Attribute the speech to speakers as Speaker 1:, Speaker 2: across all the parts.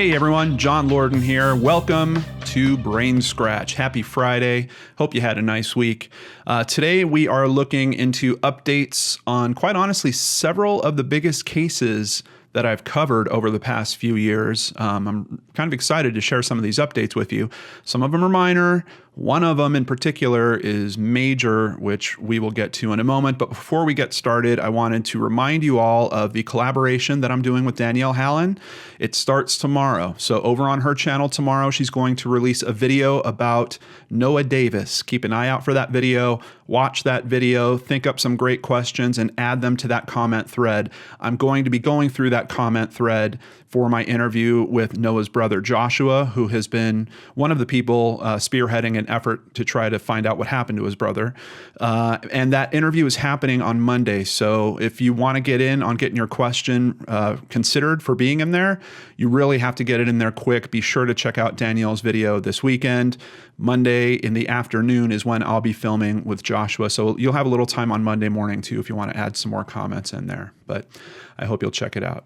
Speaker 1: Hey everyone, John Lorden here. Welcome to BrainScratch. Happy Friday. Hope you had a nice week. Today we are looking into updates on, quite honestly, several of the biggest cases that I've covered over the past few years. I'm kind of excited to share some of these updates with you. Some of them are minor. One of them in particular is major, which we will get to in a moment. But before we get started, I wanted to remind you all of the collaboration that I'm doing with Danelle Hallen. It starts tomorrow. So over on her channel tomorrow, she's going to release a video about Noah Davis. Keep an eye out for that video. Watch that video, think up some great questions, and add them to that comment thread. I'm going to be going through that comment thread for my interview with Noah's brother Joshua, who has been one of the people spearheading an effort to try to find out what happened to his brother. And that interview is happening on Monday. So if you want to get in on getting your question considered for being in there, you really have to get it in there quick. Be sure to check out Danielle's video this weekend. Monday in the afternoon is when I'll be filming with Joshua. So you'll have a little time on Monday morning too if you want to add some more comments in there. But I hope you'll check it out.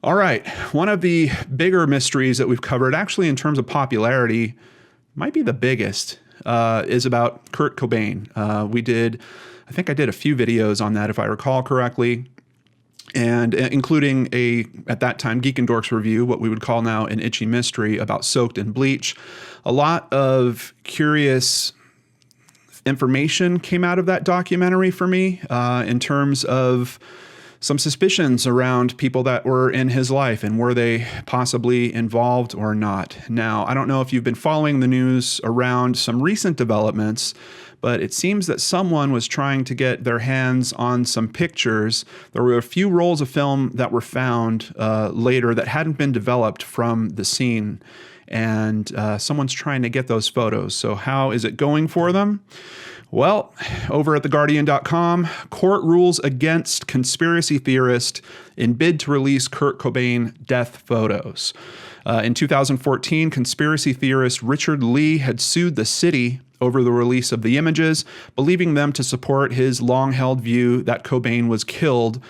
Speaker 1: All right, one of the bigger mysteries that we've covered, actually in terms of popularity, might be the biggest, is about Kurt Cobain. I think I did a few videos on that if I recall correctly, and including at that time, Geek and Dorks review, what we would call now an itchy mystery about Soaked in Bleach. A lot of curious information came out of that documentary for me in terms of some suspicions around people that were in his life and were they possibly involved or not. Now, I don't know if you've been following the news around some recent developments, but it seems that someone was trying to get their hands on some pictures. There were a few rolls of film that were found later that hadn't been developed from the scene, and someone's trying to get those photos. So how is it going for them? Well, over at theguardian.com, court rules against conspiracy theorist in bid to release Kurt Cobain death photos. In 2014, conspiracy theorist Richard Lee had sued the city over the release of the images, believing them to support his long-held view that Cobain was killed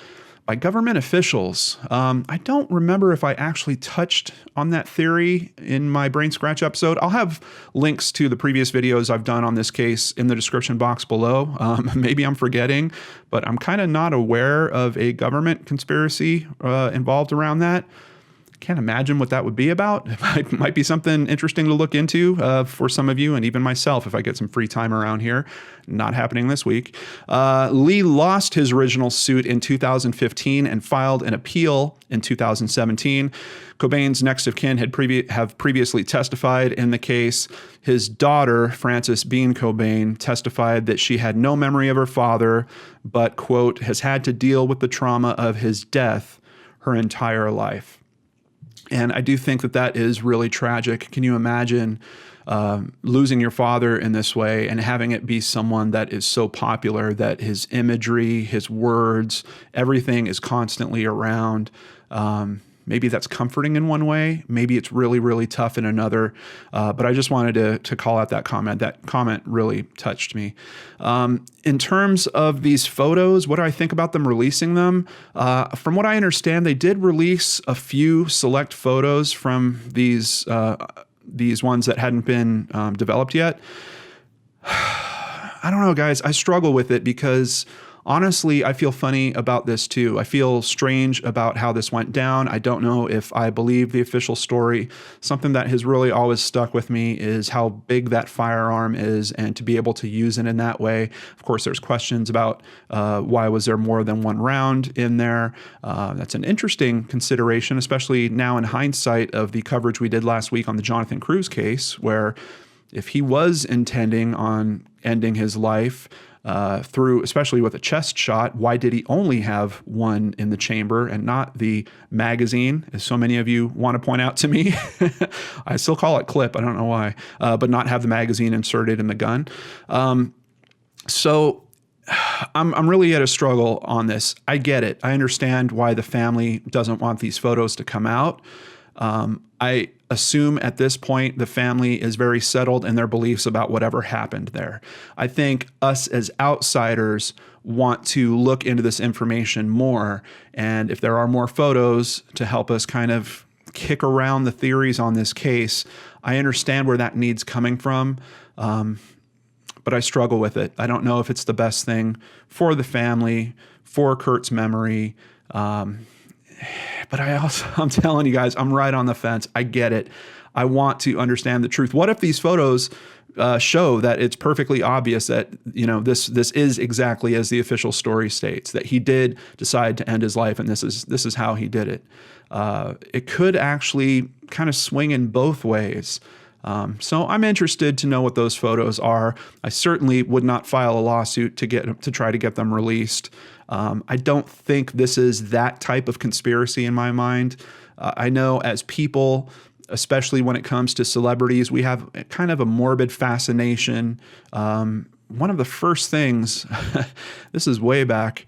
Speaker 1: by government officials. I don't remember if I actually touched on that theory in my BrainScratch episode. I'll have links to the previous videos I've done on this case in the description box below. Maybe I'm forgetting, but I'm kind of not aware of a government conspiracy involved around that. Can't imagine what that would be about. It might be something interesting to look into for some of you and even myself if I get some free time around here. Not happening this week. Lee lost his original suit in 2015 and filed an appeal in 2017. Cobain's next of kin have previously testified in the case. His daughter, Frances Bean Cobain, testified that she had no memory of her father, but, quote, has had to deal with the trauma of his death her entire life. And I do think that that is really tragic. Can you imagine losing your father in this way and having it be someone that is so popular that his imagery, his words, everything is constantly around? Maybe that's comforting in one way. Maybe it's really, really tough in another. But I just wanted to call out that comment. That comment really touched me. In terms of these photos, what do I think about them releasing them? From what I understand, they did release a few select photos from these ones that hadn't been developed yet. I don't know, guys. I struggle with it because honestly, I feel funny about this too. I feel strange about how this went down. I don't know if I believe the official story. Something that has really always stuck with me is how big that firearm is and to be able to use it in that way. Of course, there's questions about why was there more than one round in there. That's an interesting consideration, especially now in hindsight of the coverage we did last week on the Jonathan Cruz case, where if he was intending on ending his life, especially with a chest shot, why did he only have one in the chamber and not the magazine, as so many of you want to point out to me? I still call it clip, I don't know why, but not have the magazine inserted in the gun. So I'm really at a struggle on this. I get it. I understand why the family doesn't want these photos to come out. I assume at this point the family is very settled in their beliefs about whatever happened there. I think us as outsiders want to look into this information more, and if there are more photos to help us kind of kick around the theories on this case. I understand where that need's coming from, but I struggle with it. I don't know if it's the best thing for the family, for Kurt's memory. But I'm telling you guys, I'm right on the fence. I get it. I want to understand the truth. What if these photos show that it's perfectly obvious that, this is exactly as the official story states, that he did decide to end his life, and this is how he did it. It could actually kind of swing in both ways. So I'm interested to know what those photos are. I certainly would not file a lawsuit to try to get them released. I don't think this is that type of conspiracy in my mind. I know as people, especially when it comes to celebrities, we have kind of a morbid fascination. One of the first things, this is way back,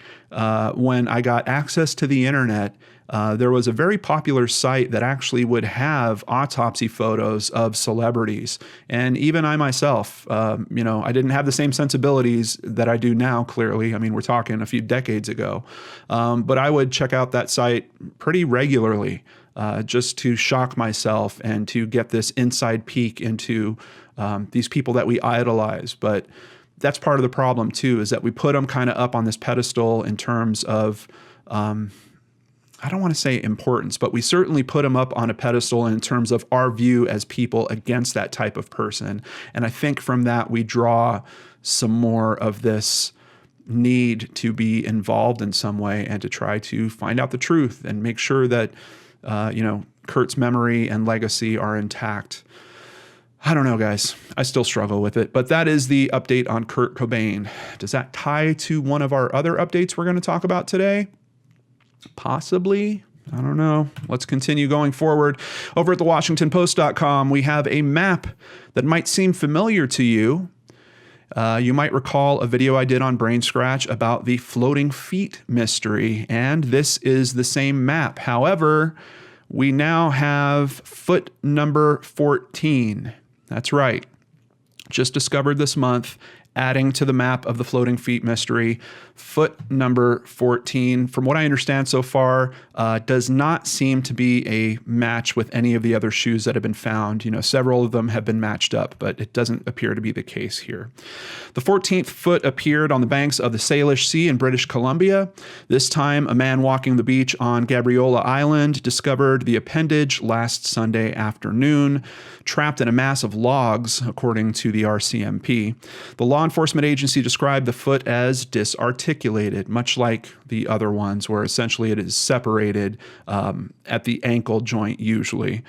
Speaker 1: when I got access to the internet, there was a very popular site that actually would have autopsy photos of celebrities. And even I myself, I didn't have the same sensibilities that I do now, clearly. I mean, we're talking a few decades ago. But I would check out that site pretty regularly, just to shock myself and to get this inside peek into these people that we idolize. But that's part of the problem too, is that we put them kind of up on this pedestal in terms of, I don't want to say importance, but we certainly put them up on a pedestal in terms of our view as people against that type of person. And I think from that, we draw some more of this need to be involved in some way and to try to find out the truth and make sure that, Kurt's memory and legacy are intact. I don't know, guys. I still struggle with it, but that is the update on Kurt Cobain. Does that tie to one of our other updates we're going to talk about today? Possibly. I don't know. Let's continue going forward. Over at thewashingtonpost.com, we have a map that might seem familiar to you. You might recall a video I did on BrainScratch about the floating feet mystery, and this is the same map. However, we now have foot number 14. That's right. Just discovered this month, adding to the map of the floating feet mystery, foot number 14. From what I understand so far, does not seem to be a match with any of the other shoes that have been found. Several of them have been matched up, but it doesn't appear to be the case here. The 14th foot appeared on the banks of the Salish Sea in British Columbia. This time, a man walking the beach on Gabriola Island discovered the appendage last Sunday afternoon, trapped in a mass of logs, according to the RCMP. The law enforcement agency described the foot as disarticulated, much like the other ones, where essentially it is separated at the ankle joint usually.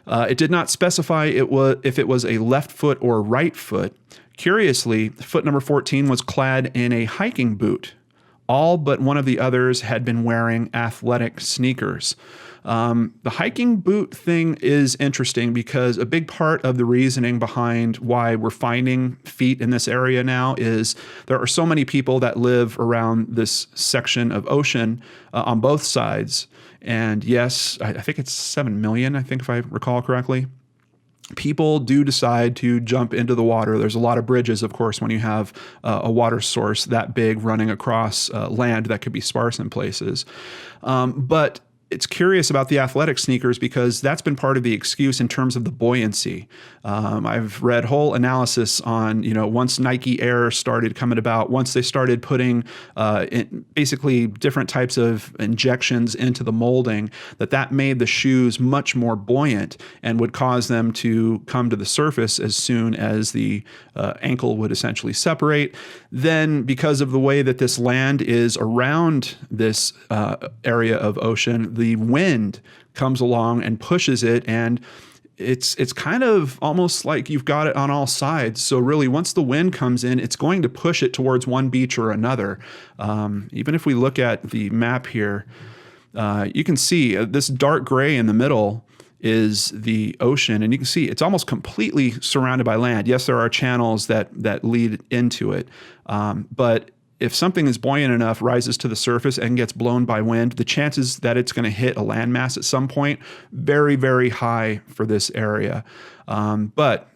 Speaker 1: It did not specify if it was a left foot or right foot. Curiously, foot number 14 was clad in a hiking boot. All but one of the others had been wearing athletic sneakers. The hiking boot thing is interesting because a big part of the reasoning behind why we're finding feet in this area now is there are so many people that live around this section of ocean on both sides. And yes, I think it's 7 million, I think if I recall correctly. People do decide to jump into the water. There's a lot of bridges, of course, when you have a water source that big running across land that could be sparse in places. But it's curious about the athletic sneakers because that's been part of the excuse in terms of the buoyancy. I've read whole analysis on, once Nike Air started coming about, once they started putting basically different types of injections into the molding, that made the shoes much more buoyant and would cause them to come to the surface as soon as the ankle would essentially separate. Then, because of the way that this land is around this area of ocean, the wind comes along and pushes it, and it's kind of almost like you've got it on all sides. So really, once the wind comes in, it's going to push it towards one beach or another. Even if we look at the map here, you can see this dark gray in the middle is the ocean, and you can see it's almost completely surrounded by land. Yes, there are channels that lead into it, but if something is buoyant enough, rises to the surface and gets blown by wind, the chances that it's going to hit a landmass at some point, very, very high for this area. But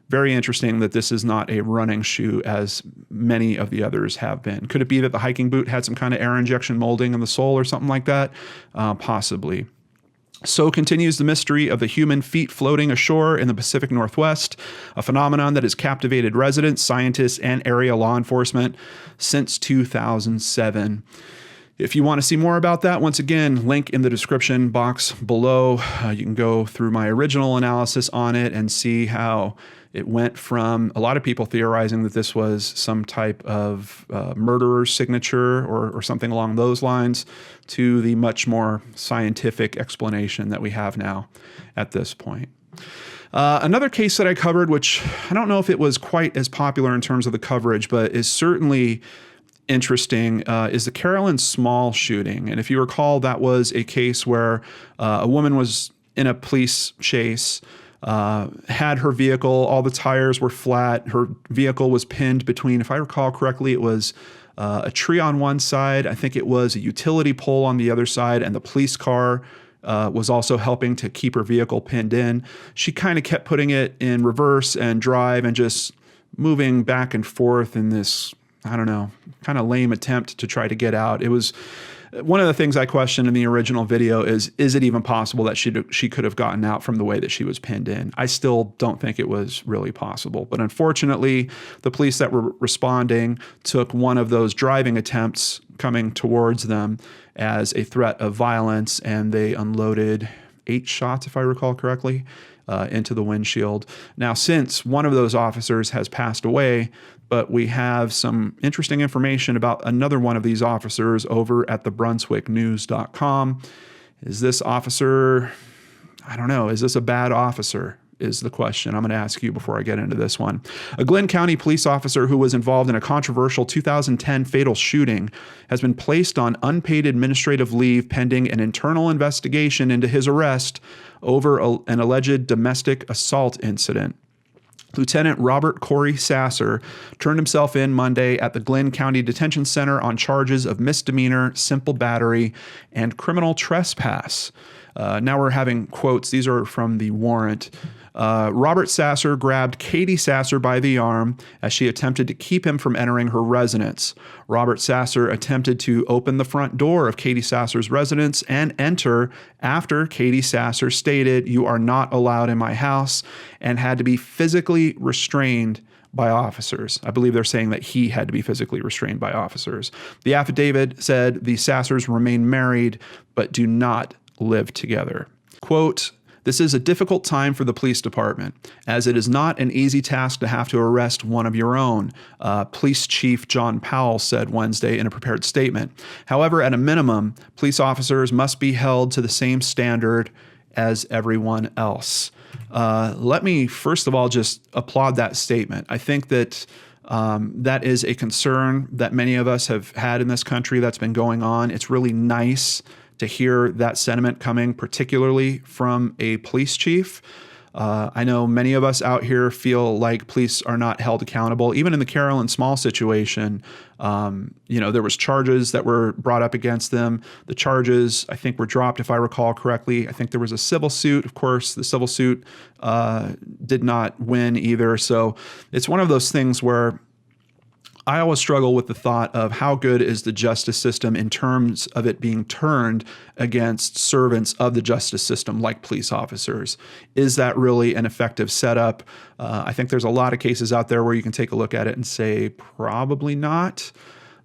Speaker 1: very interesting that this is not a running shoe as many of the others have been. Could it be that the hiking boot had some kind of air injection molding in the sole or something like that? Possibly. So continues the mystery of the human feet floating ashore in the Pacific Northwest, a phenomenon that has captivated residents, scientists, and area law enforcement since 2007. If you want to see more about that, once again, link in the description box below. You can go through my original analysis on it and see how it went from a lot of people theorizing that this was some type of murderer's signature or something along those lines to the much more scientific explanation that we have now at this point. Another case that I covered, which I don't know if it was quite as popular in terms of the coverage, but is certainly interesting, is the Carolyn Small shooting. And if you recall, that was a case where a woman was in a police chase, had her vehicle, all the tires were flat. Her vehicle was pinned between, if I recall correctly, it was a tree on one side. I think it was a utility pole on the other side, and the police car was also helping to keep her vehicle pinned in. She kind of kept putting it in reverse and drive and just moving back and forth in this, I don't know, kind of lame attempt to try to get out. It was one of the things I questioned in the original video is it even possible that she could have gotten out from the way that she was pinned in? I still don't think it was really possible. But unfortunately, the police that were responding took one of those driving attempts coming towards them as a threat of violence, and they unloaded 8 shots, if I recall correctly, into the windshield. Now, since one of those officers has passed away, but we have some interesting information about another one of these officers over at the BrunswickNews.com. Is this officer, I don't know, is this a bad officer? Is the question I'm going to ask you before I get into this one. A Glenn County police officer who was involved in a controversial 2010 fatal shooting has been placed on unpaid administrative leave pending an internal investigation into his arrest over an alleged domestic assault incident. Lieutenant Robert Corey Sasser turned himself in Monday at the Glenn County Detention Center on charges of misdemeanor, simple battery, and criminal trespass. Now we're having quotes. These are from the warrant. Robert Sasser grabbed Katie Sasser by the arm as she attempted to keep him from entering her residence. Robert Sasser attempted to open the front door of Katie Sasser's residence and enter after Katie Sasser stated, "You are not allowed in my house," and had to be physically restrained by officers. I believe they're saying that he had to be physically restrained by officers. The affidavit said the Sassers remain married but do not live together. Quote, "This is a difficult time for the police department, as it is not an easy task to have to arrest one of your own," Police Chief John Powell said Wednesday in a prepared statement. However, at a minimum, police officers must be held to the same standard as everyone else. Let me, first of all, just applaud that statement. I think that that is a concern that many of us have had in this country that's been going on. It's really nice to hear that sentiment coming, particularly from a police chief. I know many of us out here feel like police are not held accountable. Even in the Carolyn Small situation, there was charges that were brought up against them. The charges, I think, were dropped, if I recall correctly. I think there was a civil suit. Of course, the civil suit did not win either. So it's one of those things where I always struggle with the thought of how good is the justice system in terms of it being turned against servants of the justice system like police officers. Is that really an effective setup? I think there's a lot of cases out there where you can take a look at it and say probably not.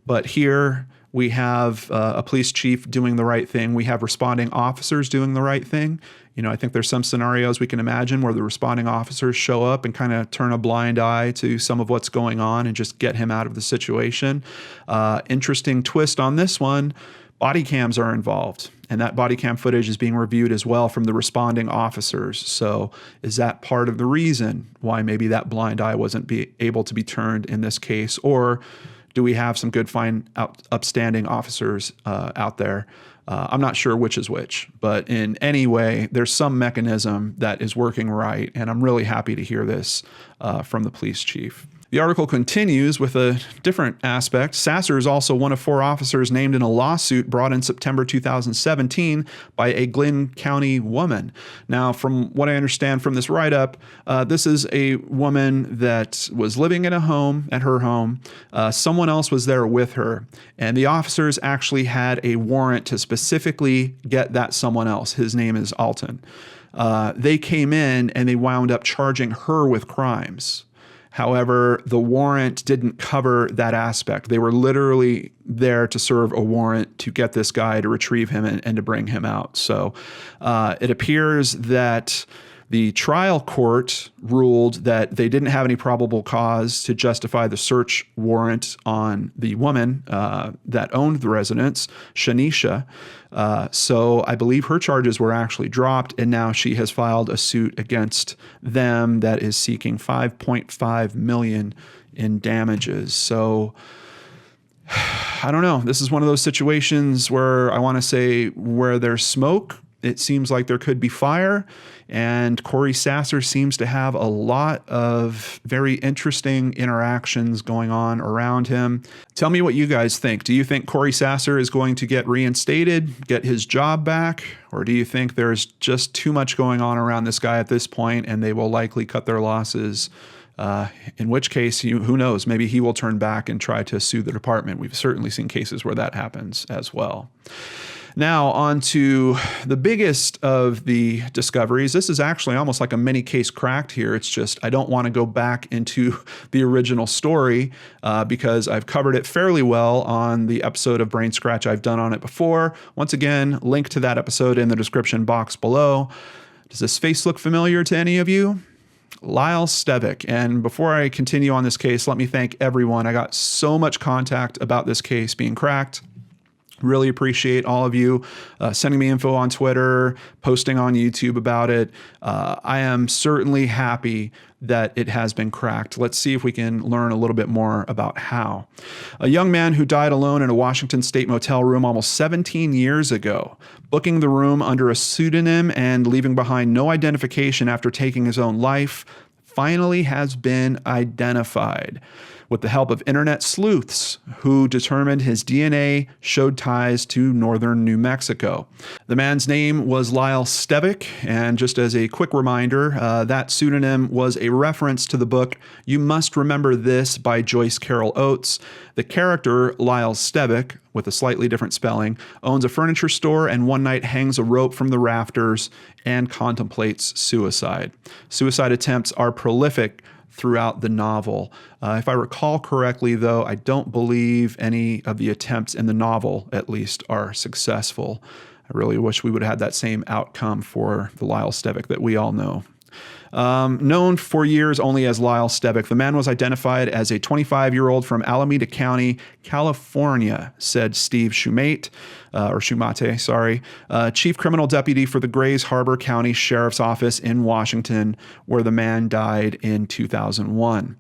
Speaker 1: But here we have a police chief doing the right thing. We have responding officers doing the right thing. I think there's some scenarios we can imagine where the responding officers show up and kind of turn a blind eye to some of what's going on and just get him out of the situation. Interesting twist on this one, body cams are involved, and that body cam footage is being reviewed as well from the responding officers. So is that part of the reason why maybe that blind eye wasn't able to be turned in this case? Or do we have some good, fine, upstanding officers out there? I'm not sure which is which, but in any way, there's some mechanism that is working right, and I'm really happy to hear this from the police chief. The article continues with a different aspect. Sasser is also one of 4 officers named in a lawsuit brought in September 2017 by a Glynn County woman. Now, from what I understand from this write-up, this is a woman that was living in a home, at her home. Someone else was there with her, and the officers actually had a warrant to specifically get that someone else. His name is Alton. They came in and they wound up charging her with crimes. However, the warrant didn't cover that aspect. They were literally there to serve a warrant to get this guy, to retrieve him and to bring him out. So it appears that the trial court ruled that they didn't have any probable cause to justify the search warrant on the woman that owned the residence, Shanisha. So I believe her charges were actually dropped, and now she has filed a suit against them that is seeking $5.5 million in damages. So I don't know. This is one of those situations where I want to say where there's smoke, it seems like there could be fire, and Corey Sasser seems to have a lot of very interesting interactions going on around him. Tell me what you guys think. Do you think Corey Sasser is going to get reinstated, get his job back, or do you think there's just too much going on around this guy at this point and they will likely cut their losses? In which case, who knows, maybe he will turn back and try to sue the department. We've certainly seen cases where that happens as well. Now, on to the biggest of the discoveries. This is actually almost like a mini case cracked here. It's just I don't want to go back into the original story because I've covered it fairly well on the episode of BrainScratch I've done on it before. Once again, link to that episode in the description box below. Does this face look familiar to any of you? Lyle Stevick. And before I continue on this case, let me thank everyone. I got so much contact about this case being cracked. Really appreciate all of you sending me info on Twitter, posting on YouTube about it. I am certainly happy that it has been cracked. Let's see if we can learn a little bit more about how. A young man who died alone in a Washington State motel room almost 17 years ago, booking the room under a pseudonym and leaving behind no identification after taking his own life, finally has been identified with the help of internet sleuths who determined his DNA showed ties to northern New Mexico. The man's name was Lyle Stevick, and just as a quick reminder, that pseudonym was a reference to the book You Must Remember This by Joyce Carol Oates. The character, Lyle Stevick, with a slightly different spelling, owns a furniture store and one night hangs a rope from the rafters and contemplates suicide. Suicide attempts are prolific throughout the novel. If I recall correctly, though, I don't believe any of the attempts in the novel, at least, are successful. I really wish we would have had that same outcome for the Lyle Stevick that we all know. Known for years only as Lyle Stevick, the man was identified as a 25-year-old from Alameda County, California, said Steve Shumate, Chief Criminal Deputy for the Grays Harbor County Sheriff's Office in Washington, where the man died in 2001.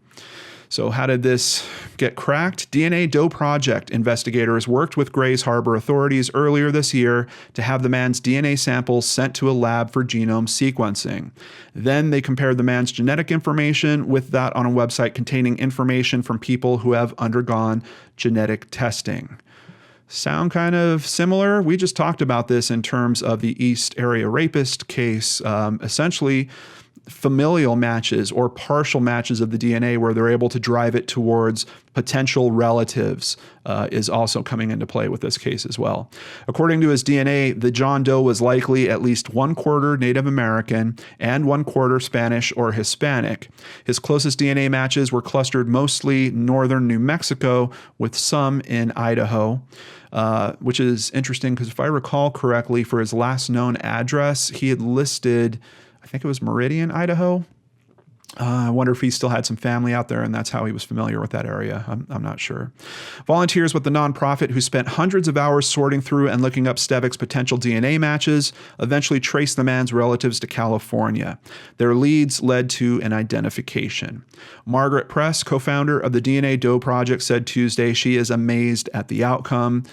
Speaker 1: So how did this get cracked? DNA Doe Project investigators worked with Grays Harbor authorities earlier this year to have the man's DNA samples sent to a lab for genome sequencing. Then they compared the man's genetic information with that on a website containing information from people who have undergone genetic testing. Sound kind of similar? We just talked about this in terms of the East Area Rapist case. Essentially, familial matches or partial matches of the DNA where they're able to drive it towards potential relatives is also coming into play with this case as well. According to his DNA, the John Doe was likely at least 1/4 Native American and 1/4 Spanish or Hispanic. His closest DNA matches were clustered mostly northern New Mexico with some in Idaho. Which is interesting because if I recall correctly, for his last known address, he had listed, I think it was Meridian, Idaho. I wonder if he still had some family out there and that's how he was familiar with that area. I'm not sure. Volunteers with the nonprofit who spent hundreds of hours sorting through and looking up Stevick's potential DNA matches eventually traced the man's relatives to California. Their leads led to an identification. Margaret Press, co-founder of the DNA Doe Project, said Tuesday she is amazed at the outcome.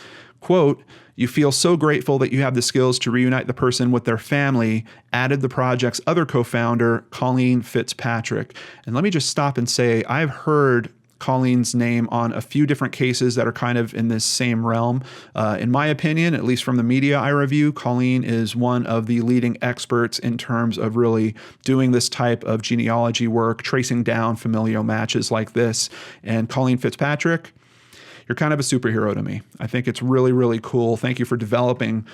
Speaker 1: Quote, "You feel so grateful that you have the skills to reunite the person with their family," added the project's other co-founder, Colleen Fitzpatrick. And let me just stop and say, I've heard Colleen's name on a few different cases that are kind of in this same realm. In my opinion, at least from the media I review, Colleen is one of the leading experts in terms of really doing this type of genealogy work, tracing down familial matches like this. And Colleen Fitzpatrick, you're kind of a superhero to me. I think it's really, really cool. Thank you for developing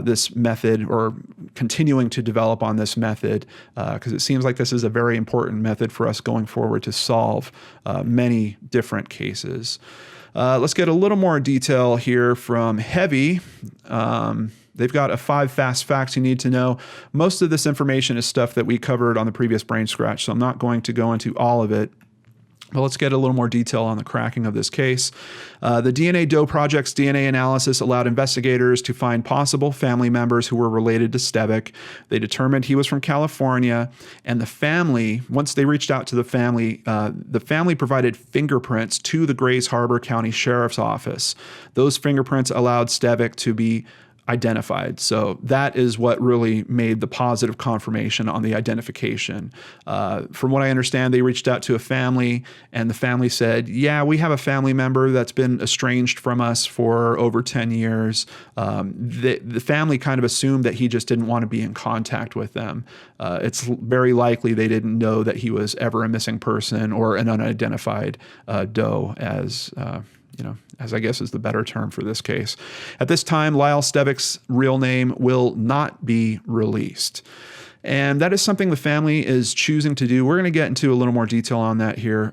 Speaker 1: this method, or continuing to develop on this method, because it seems like this is a very important method for us going forward to solve many different cases. Let's get a little more detail here from Heavy. They've got a 5 fast facts you need to know. Most of this information is stuff that we covered on the previous BrainScratch, so I'm not going to go into all of it. But let's get a little more detail on the cracking of this case. The DNA Doe Project's DNA analysis allowed investigators to find possible family members who were related to Stevic. They determined he was from California, and the family, once they reached out to the family provided fingerprints to the Grays Harbor County Sheriff's Office. Those fingerprints allowed Stevic to be identified. So that is what really made the positive confirmation on the identification. From what I understand, they reached out to a family, and the family said, yeah, we have a family member that's been estranged from us for over 10 years. The family kind of assumed that he just didn't want to be in contact with them. It's very likely they didn't know that he was ever a missing person or an unidentified doe, as I guess is the better term for this case. At this time, Lyle Stevic's real name will not be released. And that is something the family is choosing to do. We're going to get into a little more detail on that here.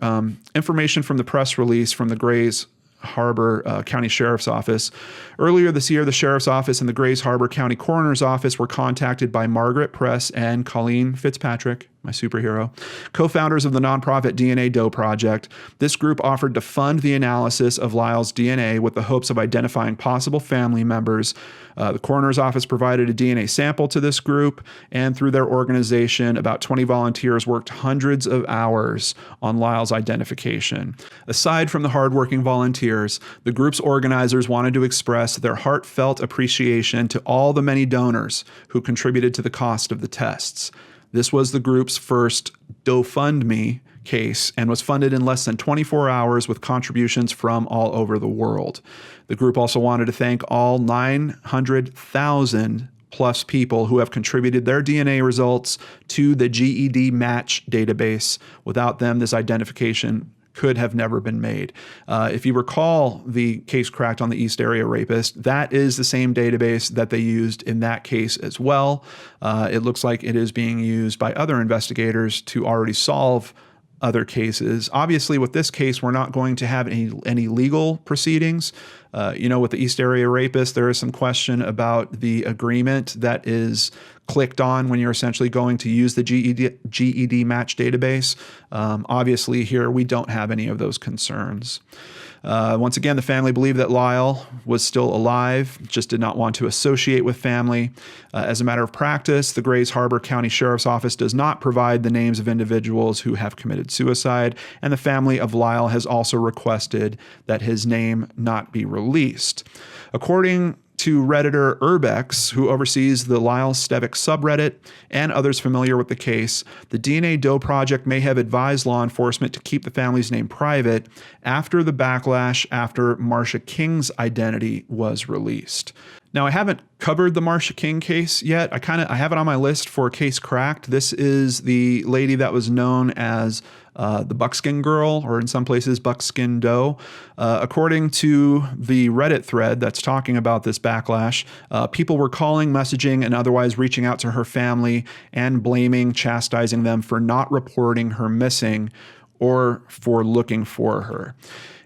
Speaker 1: Information from the press release from the Grays Harbor County Sheriff's Office. Earlier this year, the Sheriff's Office and the Grays Harbor County Coroner's Office were contacted by Margaret Press and Colleen Fitzpatrick, my superhero, co-founders of the nonprofit DNA Doe Project. This group offered to fund the analysis of Lyle's DNA with the hopes of identifying possible family members. The coroner's office provided a DNA sample to this group, and through their organization, about 20 volunteers worked hundreds of hours on Lyle's identification. Aside from the hardworking volunteers, the group's organizers wanted to express their heartfelt appreciation to all the many donors who contributed to the cost of the tests. This was the group's first GoFundMe case and was funded in less than 24 hours with contributions from all over the world. The group also wanted to thank all 900,000 plus people who have contributed their DNA results to the GED match database. Without them, this identification could have never been made. If you recall the case cracked on the East Area Rapist, that is the same database that they used in that case as well. It looks like it is being used by other investigators to already solve other cases. Obviously, with this case, we're not going to have any legal proceedings. With the East Area Rapist, there is some question about the agreement that is clicked on when you're essentially going to use the GED match database. Obviously, here we don't have any of those concerns. Once again, the family believed that Lyle was still alive, just did not want to associate with family. As a matter of practice, the Grays Harbor County Sheriff's Office does not provide the names of individuals who have committed suicide, and the family of Lyle has also requested that his name not be released. According to Redditor Urbex, who oversees the Lyle Stevic subreddit, and others familiar with the case, the DNA Doe Project may have advised law enforcement to keep the family's name private after the backlash after Marcia King's identity was released. Now, I haven't covered the Marcia King case yet. I have it on my list for Case Cracked. This is the lady that was known as the Buckskin Girl, or in some places, Buckskin Doe. According to the Reddit thread that's talking about this backlash, people were calling, messaging, and otherwise reaching out to her family and blaming, chastising them for not reporting her missing or for looking for her.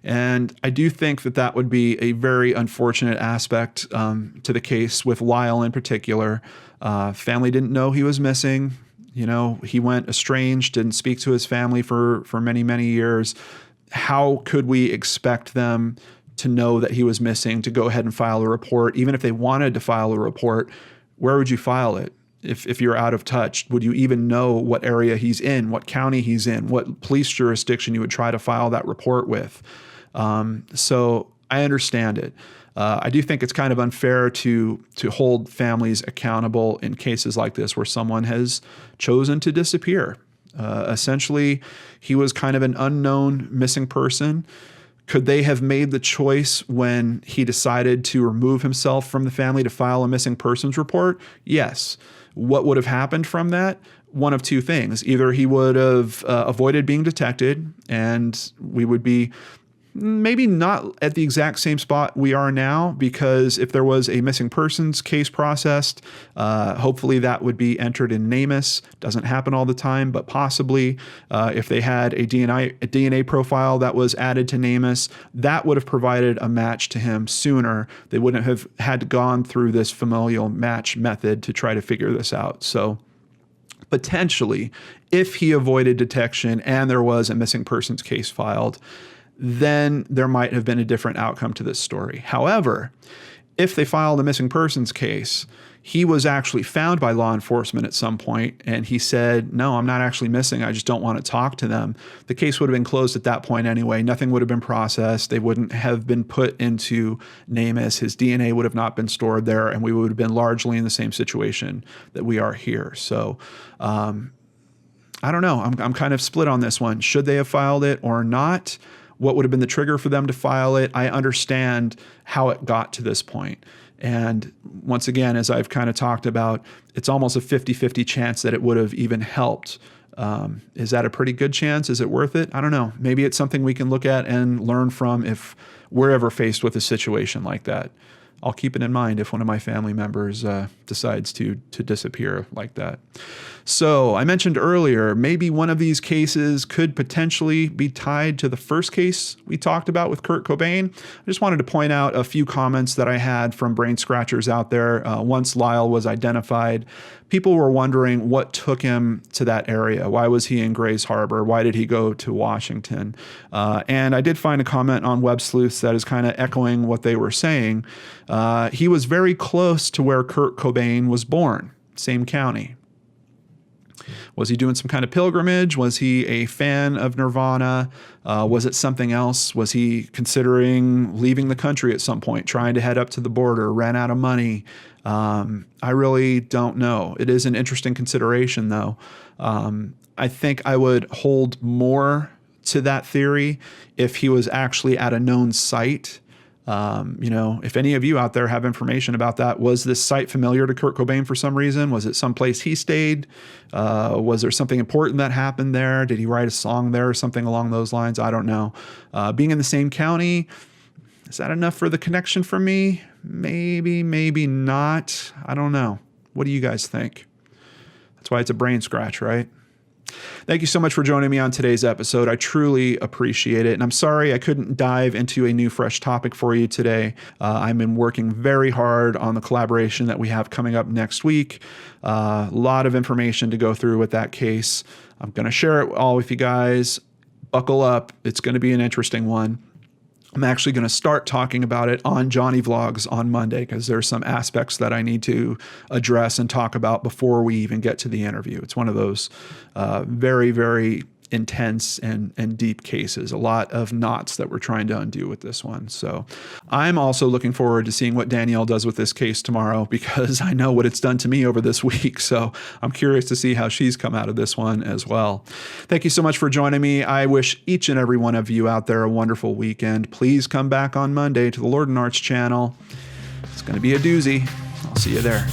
Speaker 1: And I do think that that would be a very unfortunate aspect to the case with Lyle in particular. Family didn't know he was missing. He went estranged, didn't speak to his family for many, many years. How could we expect them to know that he was missing, to go ahead and file a report? Even if they wanted to file a report, where would you file it? If you're out of touch, would you even know what area he's in, what county he's in, what police jurisdiction you would try to file that report with? So I understand it. I do think it's kind of unfair to hold families accountable in cases like this where someone has chosen to disappear. Essentially, he was kind of an unknown missing person. Could they have made the choice when he decided to remove himself from the family to file a missing persons report? Yes. What would have happened from that? One of two things. Either he would have avoided being detected, and we would be maybe not at the exact same spot we are now, because if there was a missing persons case processed, hopefully that would be entered in NamUs. Doesn't happen all the time, but possibly if they had a DNA profile that was added to NamUs, that would have provided a match to him sooner. They wouldn't have had to gone through this familial match method to try to figure this out. So potentially, if he avoided detection and there was a missing persons case filed, then there might have been a different outcome to this story. However, if they filed a missing persons case, he was actually found by law enforcement at some point, and he said, no, I'm not actually missing. I just don't want to talk to them. The case would have been closed at that point anyway. Nothing would have been processed. They wouldn't have been put into NamUs. His DNA would have not been stored there, and we would have been largely in the same situation that we are here. So, I don't know. I'm kind of split on this one. Should they have filed it or not? What would have been the trigger for them to file it? I understand how it got to this point. And once again, as I've kind of talked about, it's almost a 50-50 chance that it would have even helped. Is that a pretty good chance? Is it worth it? I don't know. Maybe it's something we can look at and learn from if we're ever faced with a situation like that. I'll keep it in mind if one of my family members decides to disappear like that. So I mentioned earlier, maybe one of these cases could potentially be tied to the first case we talked about with Kurt Cobain. I just wanted to point out a few comments that I had from brain scratchers out there. Once Lyle was identified, people were wondering what took him to that area. Why was he in Grays Harbor? Why did he go to Washington? And I did find a comment on Web Sleuths that is kind of echoing what they were saying. He was very close to where Kurt Cobain was born, same county. Was he doing some kind of pilgrimage? Was he a fan of Nirvana? Was it something else? Was he considering leaving the country at some point, trying to head up to the border, ran out of money? I really don't know. It is an interesting consideration, though. I think I would hold more to that theory if he was actually at a known site. If any of you out there have information about that, was this site familiar to Kurt Cobain for some reason? Was it someplace he stayed? Was there something important that happened there? Did he write a song there or something along those lines? I don't know. Being in the same county, is that enough for the connection for me? Maybe, maybe not. I don't know. What do you guys think? That's why it's a brain scratch, right? Thank you so much for joining me on today's episode. I truly appreciate it. And I'm sorry I couldn't dive into a new fresh topic for you today. I've been working very hard on the collaboration that we have coming up next week. A lot of information to go through with that case. I'm going to share it all with you guys. Buckle up. It's going to be an interesting one. I'm actually going to start talking about it on Johnny Vlogs on Monday because there's some aspects that I need to address and talk about before we even get to the interview. It's one of those very, very intense and deep cases. A lot of knots that we're trying to undo with this one. So I'm also looking forward to seeing what Danelle does with this case tomorrow because I know what it's done to me over this week. So I'm curious to see how she's come out of this one as well. Thank you so much for joining me. I wish each and every one of you out there a wonderful weekend. Please come back on Monday to the Lord and Arts channel. It's going to be a doozy. I'll see you there.